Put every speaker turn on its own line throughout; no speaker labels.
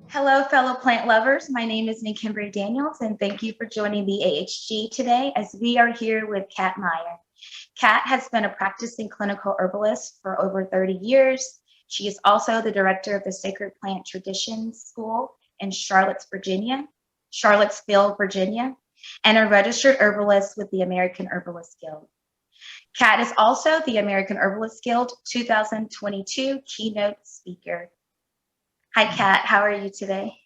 Hello, fellow plant lovers. My name is Nikimbre Daniels, and thank you for joining the AHG today as we are here with Kat Maier. Kat has been a practicing clinical herbalist for over 30 years. She is also the director of the Sacred Plant Traditions School in Charlottesville, Virginia, and a registered herbalist with the American Herbalist Guild. Kat is also the American Herbalist Guild 2022 Keynote Speaker. Hi, Kat. How are you today?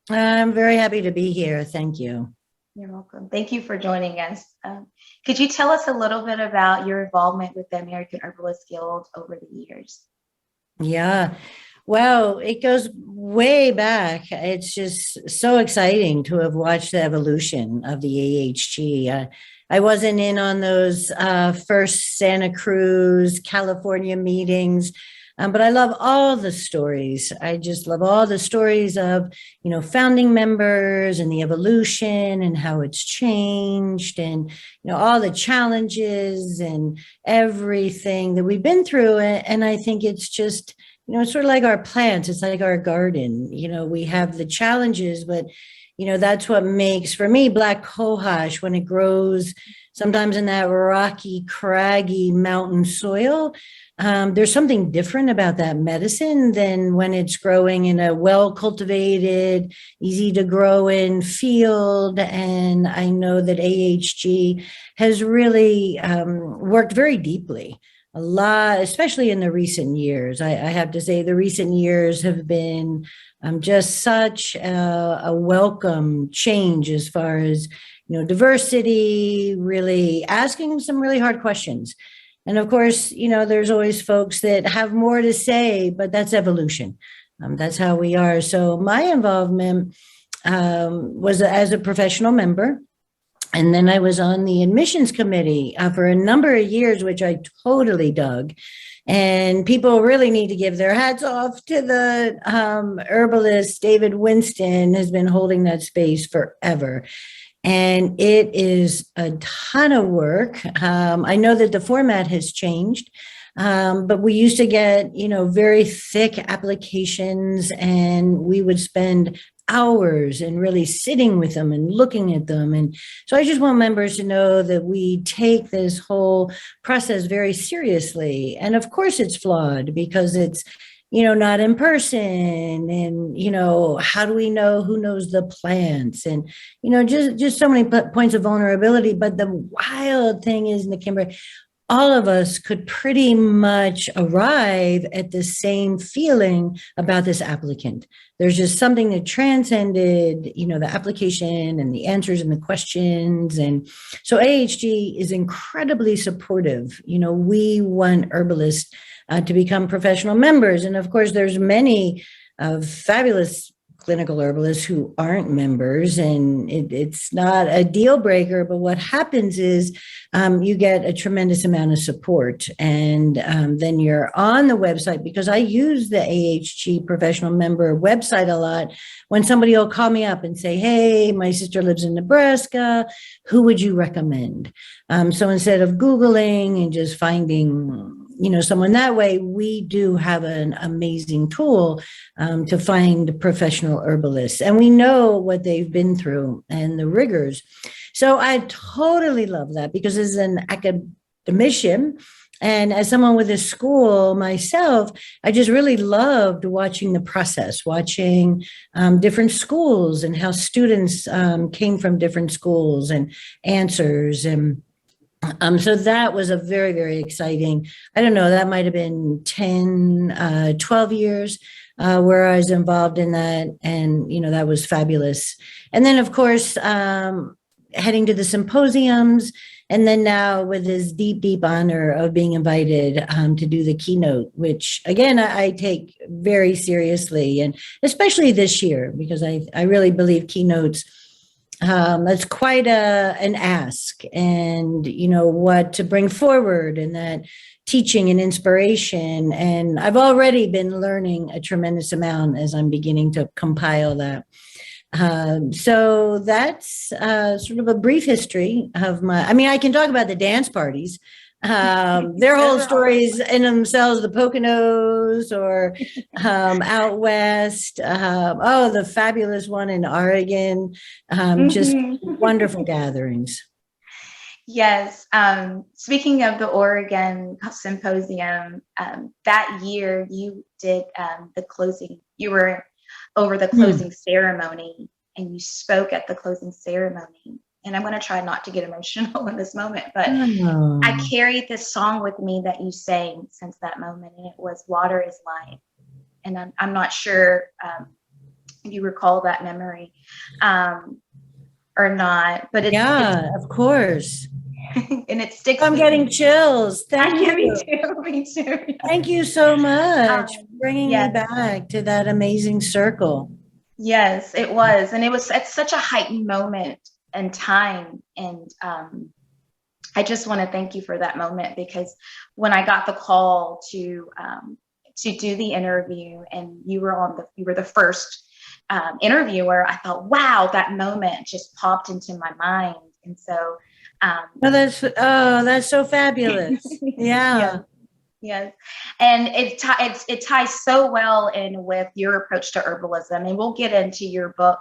I'm very happy to be here. Thank you.
You're welcome. Thank you for joining us. Could you tell us a little bit about your involvement with the American Herbalist Guild over the years?
Yeah. Well, it goes way back. It's just so exciting to have watched the evolution of the AHG. I wasn't in on those first Santa Cruz, California meetings. But I love all the stories. I just love all the stories of, founding members and the evolution and how it's changed and, all the challenges and everything that we've been through. And I think it's just, it's sort of like our plants. It's like our garden. We have the challenges, but, that's what makes, for me, black cohosh, when it grows sometimes in that rocky, craggy mountain soil, there's something different about that medicine than when it's growing in a well-cultivated, easy to grow in field. And I know that AHG has really worked very deeply, a lot, especially in the recent years. I have to say the recent years have been just such a welcome change as far as, diversity, really asking some really hard questions. And of course, there's always folks that have more to say, but that's evolution. That's how we are. So my involvement was as a professional member. And then I was on the admissions committee for a number of years, which I totally dug. And people really need to give their hats off to the herbalist. David Winston has been holding that space forever. And it is a ton of work. I know that the format has changed, but we used to get, very thick applications, and we would spend hours and really sitting with them and looking at them. And so I just want members to know that we take this whole process very seriously. And of course it's flawed because it's, not in person. And, how do we know who knows the plants? And, just so many points of vulnerability. But the wild thing is, Nikimbre, all of us could pretty much arrive at the same feeling about this applicant. There's just something that transcended, the application and the answers and the questions. And so AHG is incredibly supportive. We want herbalists to become professional members. And of course, there's many fabulous clinical herbalists who aren't members, and it's not a deal breaker. But what happens is you get a tremendous amount of support. And then you're on the website, because I use the AHG professional member website a lot. When somebody will call me up and say, hey, my sister lives in Nebraska, who would you recommend? So instead of Googling and just finding someone that way, we do have an amazing tool to find professional herbalists. And we know what they've been through and the rigors. So I totally love that, because as an academician and as someone with a school myself, I just really loved watching the process, watching different schools and how students came from different schools and answers. And so that was a very, very exciting, I don't know, that might have been 10, 12 years where I was involved in that. And, that was fabulous. And then, of course, heading to the symposiums, and then now with this deep, deep honor of being invited to do the keynote, which, again, I take very seriously, and especially this year, because I really believe keynotes, that's quite an ask, and what to bring forward, and that teaching and inspiration. And I've already been learning a tremendous amount as I'm beginning to compile that. So that's sort of a brief history of I can talk about the dance parties, Their whole
Those are all
stories in themselves, the Poconos or out west. Oh, the fabulous one in Oregon. Just
Mhm.
wonderful gatherings.
Yes. Speaking of the Oregon Symposium, that year you did the closing, you were over the
Hmm.
closing ceremony and you spoke at the closing ceremony. And I'm going to try not to get emotional in this moment, but I
Oh,
carried this song with me that you sang since that moment, and it was Water is Life. And I'm not sure if you recall that memory or not, but it's
yeah, of course.
and it sticks
I'm
with
getting
me.
chills.
I
Thank
can, me
you.
too, me too. Yeah.
Thank you so much for bringing me
Yes,
back to that amazing circle.
yes, it was, and it was at such a heightened moment and time, and I just want to thank you for that moment because when I got the call to do the interview, and you were the first interviewer, I thought, wow, that moment just popped into my mind, and so um,
That's so fabulous.
yes,
Yeah.
yes, and it ties so well in with your approach to herbalism, and we'll get into your book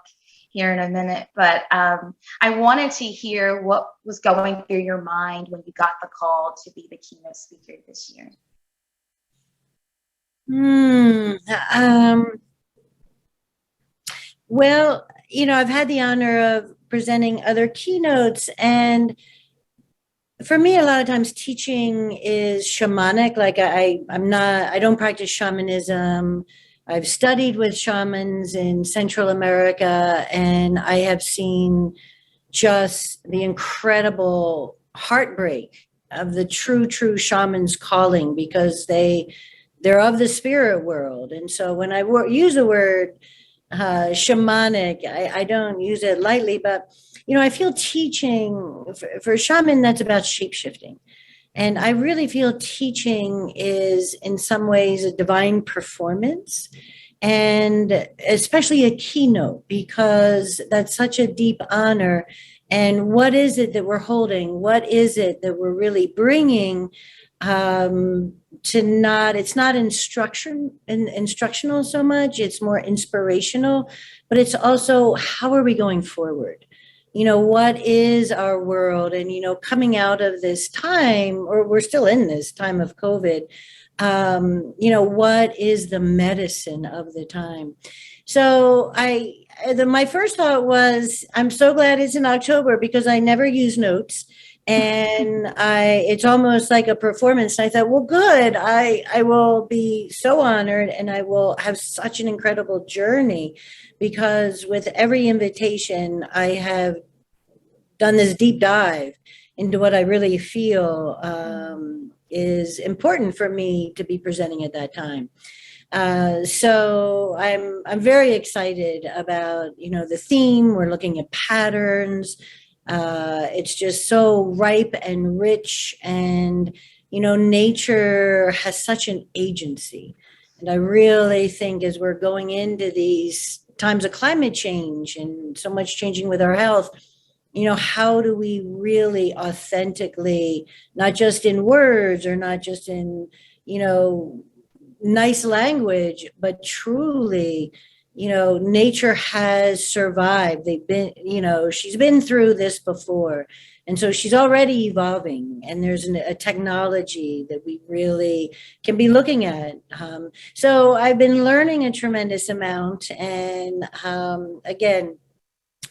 here in a minute. But I wanted to hear what was going through your mind when you got the call to be the keynote speaker this year.
Hmm. Um, well, I've had the honor of presenting other keynotes, and for me, a lot of times teaching is shamanic. Like I don't practice shamanism. I've studied with shamans in Central America, and I have seen just the incredible heartbreak of the true shaman's calling because they're of the spirit world. And so when I use the word shamanic, I don't use it lightly, but I feel teaching for a shaman that's about shape shifting. And I really feel teaching is in some ways a divine performance, and especially a keynote, because that's such a deep honor. And what is it that we're holding? What is it that we're really bringing it's not instructional so much, it's more inspirational, but it's also how are we going forward? What is our world? And coming out of this time, or we're still in this time of COVID, what is the medicine of the time? So my first thought was, I'm so glad it's in October because I never use notes. And it's almost like a performance. I thought, well, good. I will be so honored, and I will have such an incredible journey because with every invitation, I have done this deep dive into what I really feel is important for me to be presenting at that time. So I'm very excited about the theme. We're looking at patterns. It's just so ripe and rich, and nature has such an agency. And I really think as we're going into these times of climate change and so much changing with our health, how do we really authentically, not just in words or not just in, nice language, but truly, nature has survived. She's been through this before. And so she's already evolving, and there's a technology that we really can be looking at. So I've been learning a tremendous amount. And again,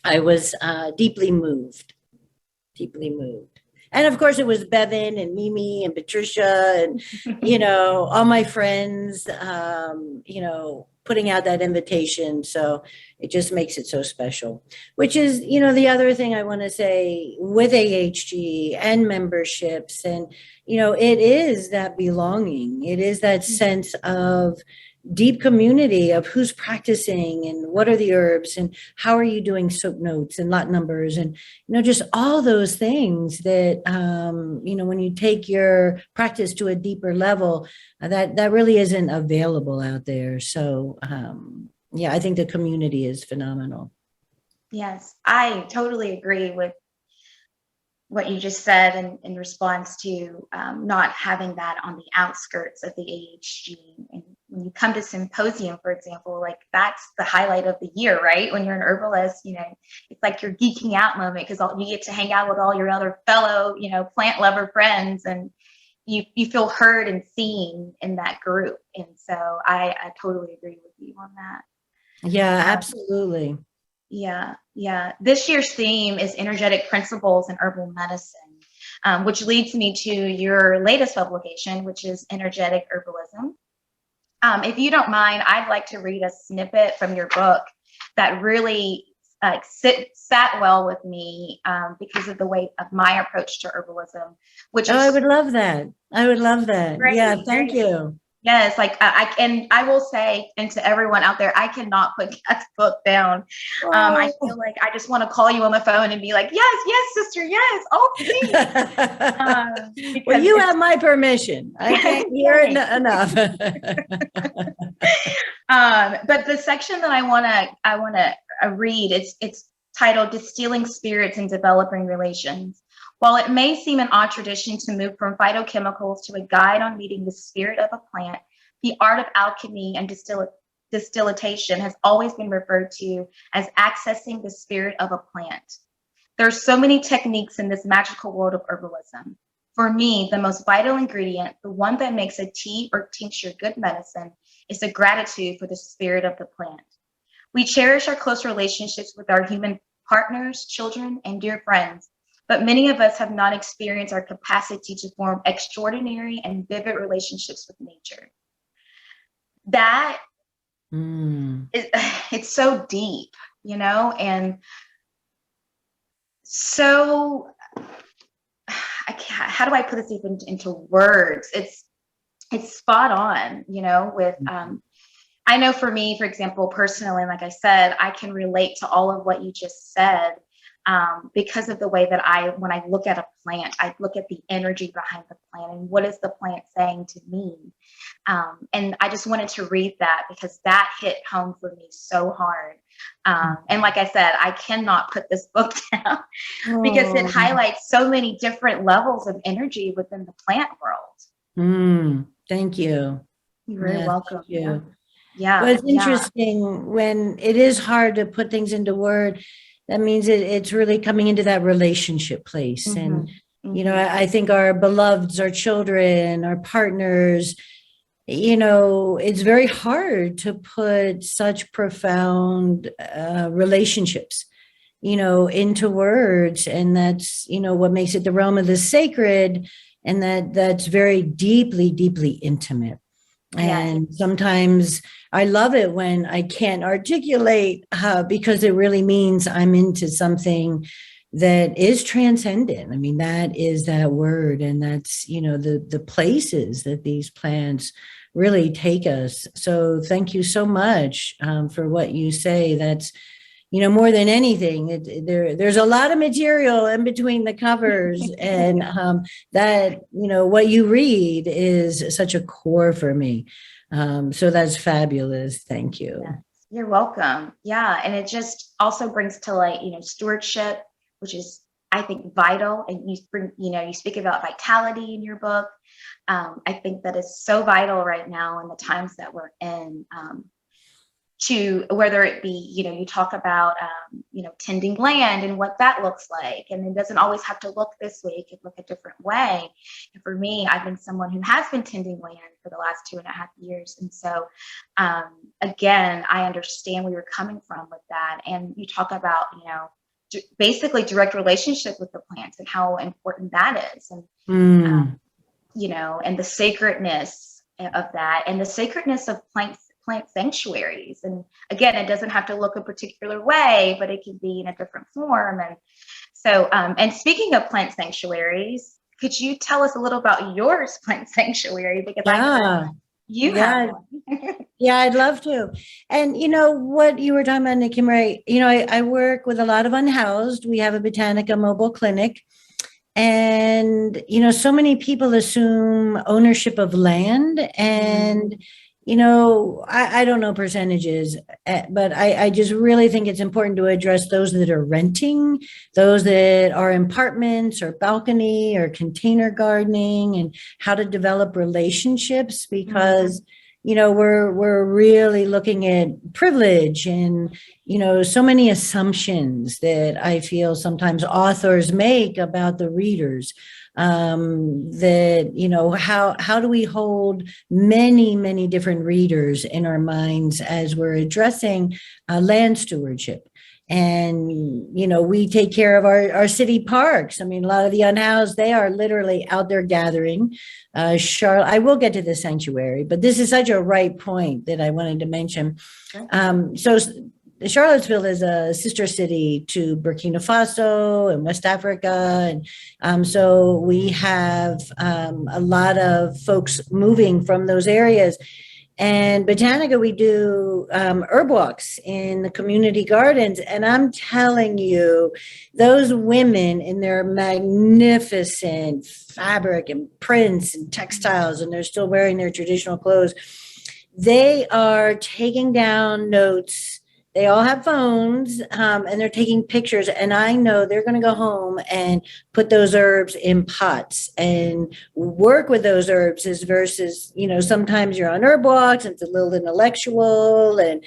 I was deeply moved, deeply moved. And of course, it was Bevan and Mimi and Patricia and, all my friends, putting out that invitation. So it just makes it so special, which is, the other thing I want to say with AHG and memberships. And, it is that belonging, it is that sense of deep community of who's practicing and what are the herbs and how are you doing soap notes and lot numbers and just all those things that when you take your practice to a deeper level, that really isn't available out there. So yeah, I think the community is phenomenal.
Yes, I totally agree with what you just said in response to not having that on the outskirts of the AHG. And when you come to symposium, for example, like that's the highlight of the year, right? When you're an herbalist, it's like your geeking out moment because you get to hang out with all your other fellow, plant lover friends, and you feel heard and seen in that group. And so I totally agree with you on that.
Yeah, absolutely.
Yeah. This year's theme is energetic principles in herbal medicine, which leads me to your latest publication, which is Energetic Herbalism. If you don't mind, I'd like to read a snippet from your book that really sat well with me because of the way of my approach to herbalism, which
I would love that. I would love that.
Great,
yeah, thank you.
Yes, like I will say, and to everyone out there, I cannot put that book down. I feel like I just want to call you on the phone and be like, yes, sister, yes, oh, please.
Well, you have my permission. I can't hear it enough.
But the section that I want to read, it's titled "Distilling Spirits and Developing Relations." While it may seem an odd tradition to move from phytochemicals to a guide on meeting the spirit of a plant, the art of alchemy and distillation has always been referred to as accessing the spirit of a plant. There are so many techniques in this magical world of herbalism. For me, the most vital ingredient, the one that makes a tea or tincture good medicine, is the gratitude for the spirit of the plant. We cherish our close relationships with our human partners, children, and dear friends, but many of us have not experienced our capacity to form extraordinary and vivid relationships with nature. That it's so deep, and so how do I put this even into words? It's spot on, with I know for me, for example, personally, like I said, I can relate to all of what you just said. Because of the way that when I look at a plant, I look at the energy behind the plant and what is the plant saying to me. And I just wanted to read that because that hit home for me so hard. And like I said, I cannot put this book down because it highlights so many different levels of energy within the plant world.
Thank you.
You're very welcome.
Thank you.
Yeah.
Well, it's interesting when it is hard to put things into word. That means it's really coming into that relationship place. And, I think our beloveds, our children, our partners, it's very hard to put such profound relationships, into words. And that's, what makes it the realm of the sacred. And that's very deeply, deeply intimate. And sometimes I love it when I can't articulate because it really means I'm into something that is transcendent. I mean, that is that word. And that's, the places that these plants really take us. So thank you so much for what you say. That's, more than anything, there's a lot of material in between the covers and that, what you read is such a core for me. So that's fabulous. Thank you.
Yeah, you're welcome. Yeah. And it just also brings to light, stewardship, which is, I think, vital. And you speak about vitality in your book. I think that is so vital right now in the times that we're in. To whether it be, you talk about, tending land and what that looks like. And it doesn't always have to look this way. It can look a different way. And for me, I've been someone who has been tending land for the last 2.5 years. And so, again, I understand where you're coming from with that. And you talk about, basically direct relationship with the plants and how important that is. And, and the sacredness of that and the sacredness of plant sanctuaries. And again, it doesn't have to look a particular way, but it can be in a different form. And so, and speaking of plant sanctuaries, could you tell us a little about your plant sanctuary? Because you have one.
Yeah, I'd love to. And what you were talking about, Nikimbre, I work with a lot of unhoused. We have a Botanica mobile clinic. And, so many people assume ownership of land and, I don't know percentages, but I just really think it's important to address those that are renting, those that are in apartments or balcony or container gardening, and how to develop relationships, because we're really looking at privilege and so many assumptions that I feel sometimes authors make about the readers. How do we hold many different readers in our minds as we're addressing land stewardship? And we take care of our city parks. I mean, a lot of the unhoused, they are literally out there gathering. Charlotte, I will get to the sanctuary, but this is such a right point that I wanted to mention. So Charlottesville is a sister city to Burkina Faso and West Africa. And so we have a lot of folks moving from those areas. And Botanica, we do herb walks in the community gardens. And I'm telling you, those women in their magnificent fabric and prints and textiles, and they're still wearing their traditional clothes, they are taking down notes. They all have phones, and they're taking pictures. And I know they're going to go home and put those herbs in pots and work with those herbs, as versus, sometimes you're on herb walks and it's a little intellectual. And,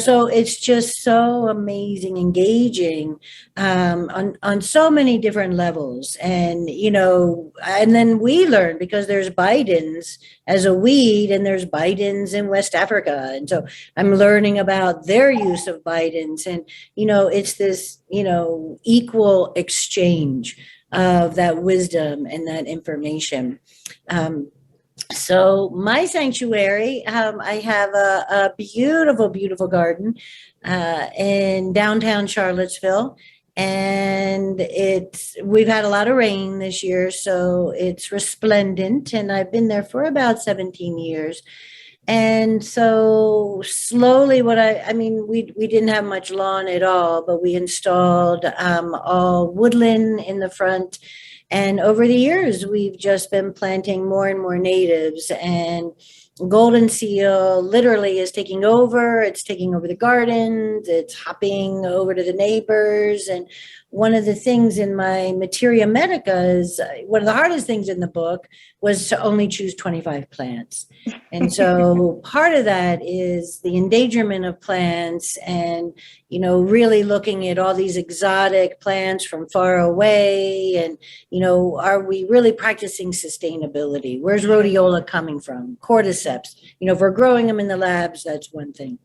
so it's just so amazing, engaging on so many different levels. And, and then we learn, because there's Bidens as a weed, and there's Bidens in West Africa. And so I'm learning about their use of Bidens. And, it's this, equal exchange of that wisdom and that information. So my sanctuary, I have a beautiful garden in downtown Charlottesville. And we've had a lot of rain this year, so it's resplendent. And I've been there for about 17 years. And so slowly we didn't have much lawn at all, but we installed all woodland in the front. And over the years, we've just been planting more and more natives. And golden seal literally is taking over. It's taking over the gardens. It's hopping over to the neighbors. And one of the things in my Materia Medica is one of the hardest things in the book was to only choose 25 plants. And so part of that is the endangerment of plants, and, really looking at all these exotic plants from far away. And, are we really practicing sustainability? Where's rhodiola coming from? Cordyceps. If we're growing them in the labs, that's one thing.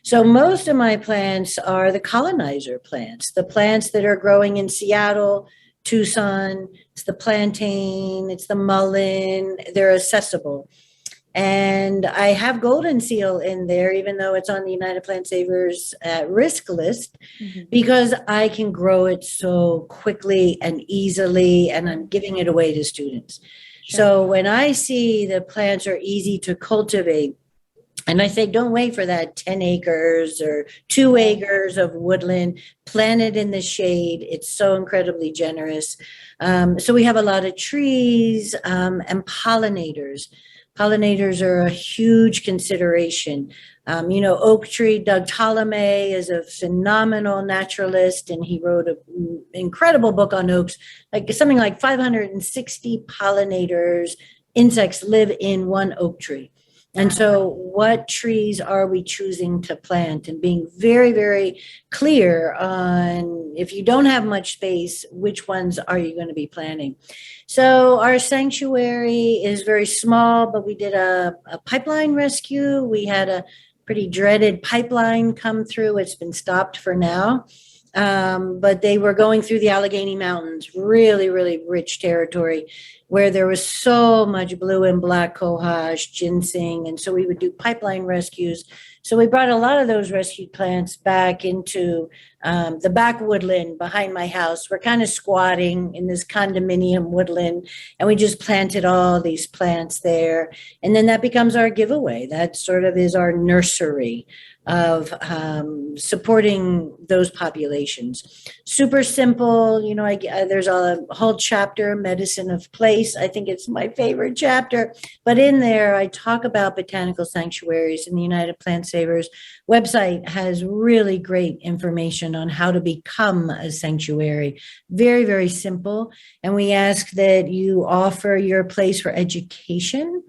So most of my plants are the colonizer plants, the plants that are growing in Seattle, Tucson. It's the plantain, it's the mullein. They're accessible. And I have golden seal in there, even though it's on the United Plant Savers at risk list, because I can grow it so quickly and easily, and I'm giving it away to students. Sure. So when I see the plants are easy to cultivate, and I say, don't wait for that 10 acres or 2 acres of woodland, plant it in the shade. It's so incredibly generous. So we have a lot of trees and pollinators. Pollinators are a huge consideration. Oak tree, Doug Tolomei is a phenomenal naturalist, and he wrote an incredible book on oaks. Something like 560 pollinators, insects live in one oak tree. And so what trees are we choosing to plant, and being very, very clear on, if you don't have much space, which ones are you going to be planting? So our sanctuary is very small, but we did a pipeline rescue. We had a pretty dreaded pipeline come through. It's been stopped for now. But they were going through the Allegheny Mountains, really, really rich territory, where there was so much blue and black cohosh, ginseng. And so we would do pipeline rescues. So we brought a lot of those rescued plants back into the back woodland behind my house. We're kind of squatting in this condominium woodland, and we just planted all these plants there. And then that becomes our giveaway. That sort of is our nursery of supporting those populations. Super simple. There's a whole chapter, medicine of place. twice. I think it's my favorite chapter. But in there, I talk about botanical sanctuaries, and the United Plant Savers website has really great information on how to become a sanctuary. Very, very simple. And we ask that you offer your place for education.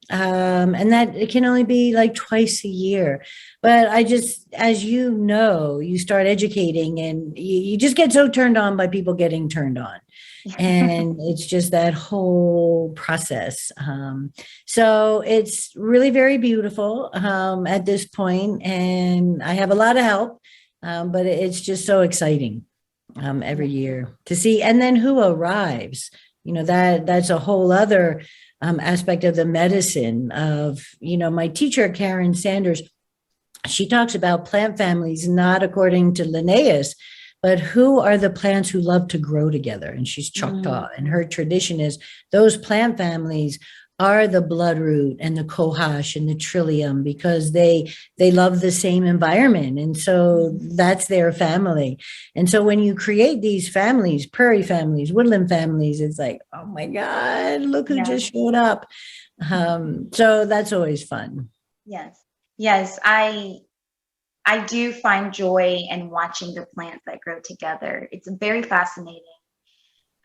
And that it can only be like twice a year. But I just, as you know, you start educating and you just get so turned on by people getting turned on. And it's just that whole process. So it's really very beautiful at this point, and I have a lot of help, but it's just so exciting every year to see. And then who arrives? That's a whole other aspect of the medicine of, my teacher, Karen Sanders. She talks about plant families, not according to Linnaeus, but who are the plants who love to grow together? And she's Choctaw, and her tradition is those plant families are the bloodroot and the cohosh and the trillium, because they love the same environment. And so that's their family. And so when you create these families, prairie families, woodland families, it's like, oh my God, look who just showed up. So that's always fun.
Yes. I do find joy in watching the plants that grow together. It's very fascinating.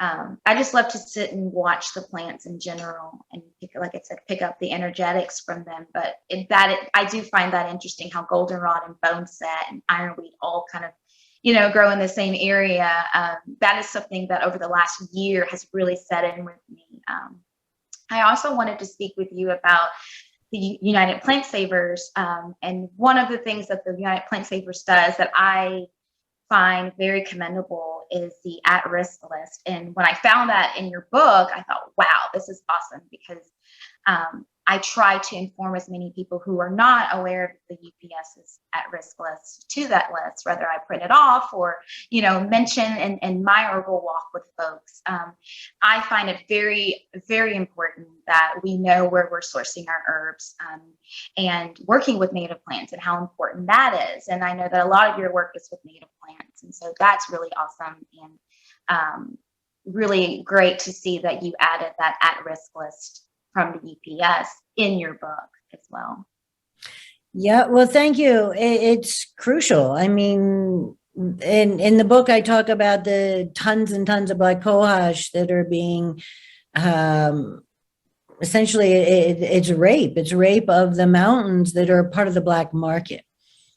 I just love to sit and watch the plants in general and pick up the energetics from them. But I do find that interesting how goldenrod and boneset and ironweed all kind of, grow in the same area. That is something that over the last year has really set in with me. I also wanted to speak with you about the United Plant Savers. And one of the things that the United Plant Savers does that I find very commendable is the at-risk list. And when I found that in your book, I thought, wow, this is awesome, because I try to inform as many people who are not aware of the UPS's at-risk list to that list, whether I print it off or, mention in my herbal walk with folks. I find it very, very important that we know where we're sourcing our herbs and working with native plants and how important that is. And I know that a lot of your work is with native plants. And so that's really awesome and really great to see that you added that at-risk list from the UPS in your book as well.
Yeah, well, thank you. It's crucial. I mean, in the book, I talk about the tons and tons of black cohosh that are being essentially it's rape. It's rape of the mountains that are part of the black market.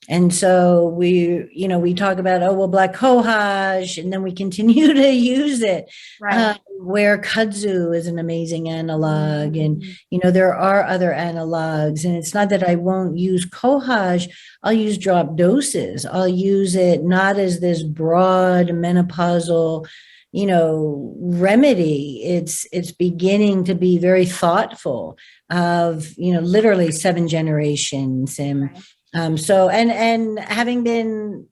And so we talk about, black cohosh, and then we continue to use it.
Right.
Where kudzu is an amazing analog, and there are other analogs. And it's not that I won't use cohosh; I'll use drop doses. I'll use it not as this broad menopausal, remedy. It's beginning to be very thoughtful of literally 7 generations and.
Right.
So having been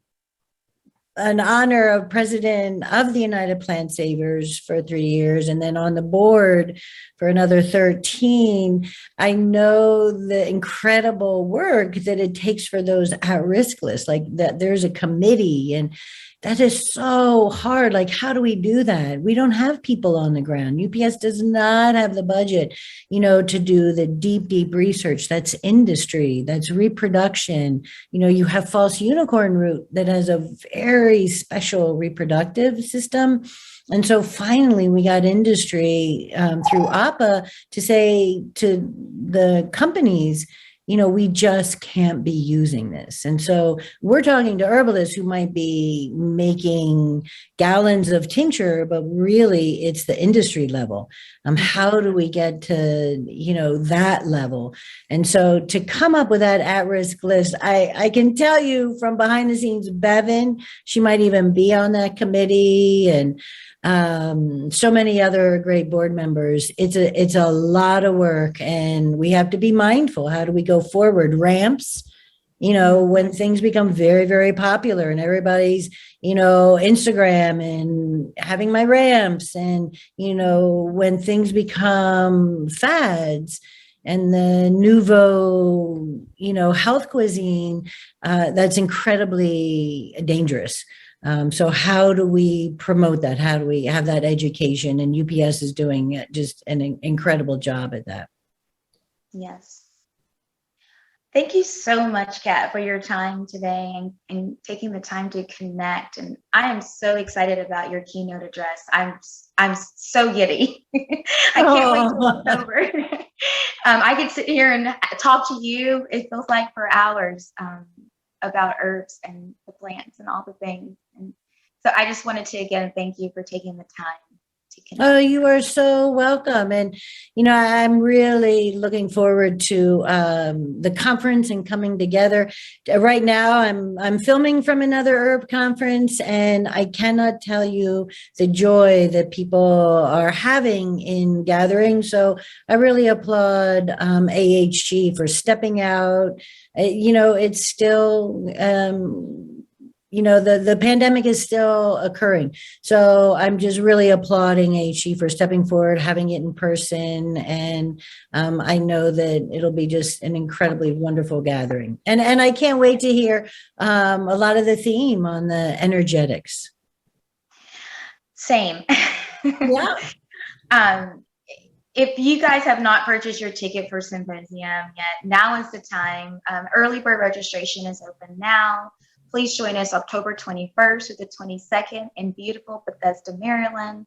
an honor of president of the United Plant Savers for 3 years, and then on the board for another 13, I know the incredible work that it takes for those at-risk lists, like that there's a committee, and that is so hard. Like, how do we do that? We don't have people on the ground. UPS does not have the budget, to do the deep research. That's industry, that's reproduction. You have false unicorn root that has a very special reproductive system. And so finally we got industry through APA to say to the companies, we just can't be using this. And so we're talking to herbalists who might be making gallons of tincture, but really it's the industry level. How do we get to, that level? And so to come up with that at-risk list, I can tell you from behind the scenes, Bevan, she might even be on that committee, and so many other great board members. It's a lot of work, and we have to be mindful. How do we go forward? Ramps, when things become very, very popular and everybody's, Instagram and having my ramps, and, when things become fads and the nouveau, health cuisine, that's incredibly dangerous. So how do we promote that? How do we have that education? And UPS is doing just an incredible job at that.
Yes. Thank you so much, Kat, for your time today and taking the time to connect. And I am so excited about your keynote address. I'm so giddy. I can't wait till October. I could sit here and talk to you. It feels like for hours about herbs and the plants and all the things. And so I just wanted to again thank you for taking the time to connect.
Oh, you are so welcome. And, I'm really looking forward to the conference and coming together. Right now, I'm filming from another herb conference, and I cannot tell you the joy that people are having in gathering. So I really applaud AHG for stepping out. It's still the pandemic is still occurring. So I'm just really applauding AHG for stepping forward, having it in person. And I know that it'll be just an incredibly wonderful gathering. And I can't wait to hear a lot of the theme on the energetics.
Same.
Yeah.
If you guys have not purchased your ticket for Symposium yet, now is the time. Early bird registration is open now. Please join us October 21st to the 22nd in beautiful Bethesda, Maryland.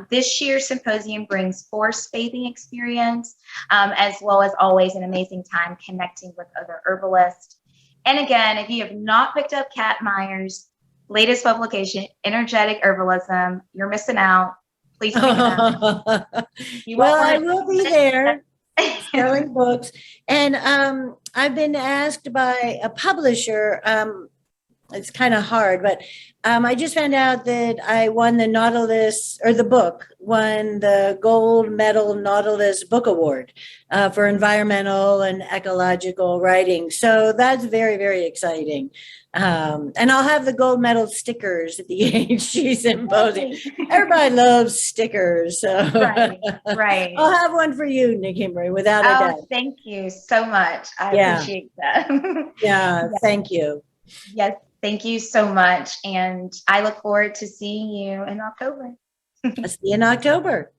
This year's symposium brings forest bathing experience, as well as always an amazing time connecting with other herbalists. And again, if you have not picked up Kat Maier's latest publication, Energetic Herbalism, you're missing out. Please pick it up.
Well, I will be there selling books. And I've been asked by a publisher, it's kind of hard, but I just found out that I won the Nautilus, or the book won the gold medal Nautilus Book Award for environmental and ecological writing. So that's very, very exciting. And I'll have the gold medal stickers at the AHG Symposium. Everybody loves stickers. So
Right.
I'll have one for you, Nikimbre, without a doubt.
Thank you so much. I appreciate that.
Yeah, thank you.
Yes. Thank you so much. And I look forward to seeing you in October.
I'll see you in October.